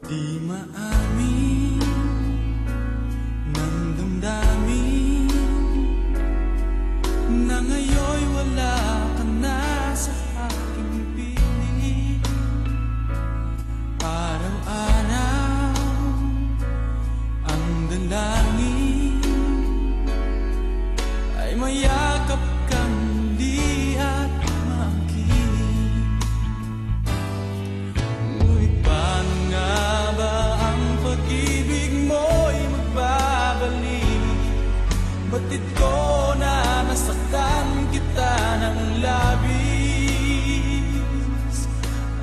Di maamin ng damdamin na ngayon'y wala ka na sa aking piling. Araw-araw ang dalangin ay mayakap kang muli at makinig. Ngunit paano nga ba ang pag-ibig mo'y magbabalik? Batid ko na nasaktan kita ng labis,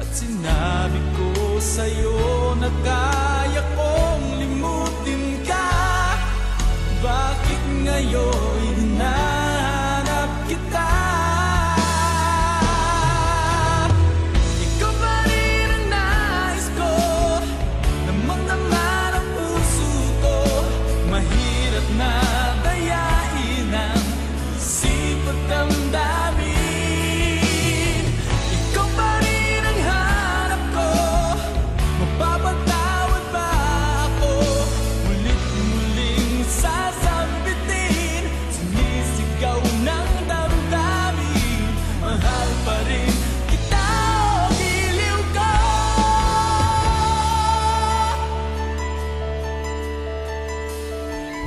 at sinabi ko sa'yo na kaya kong limutin ka. Bakit ngayon hinahanap kita? Ikaw pa rin ang nais ko na magdamnan ang puso ko. Mahirap na dayain ang isip at damdamin. Ikaw pa rin ang hanap ko. Mapapatawad ba ako? Mulit-muling sasambitin, sumisigaw ng damdamin. Mahal pa rin kita, o giliw ko.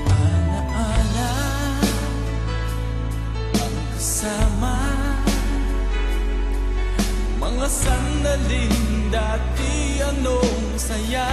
Alaala ang kasama, mga sandaling dati anong saya.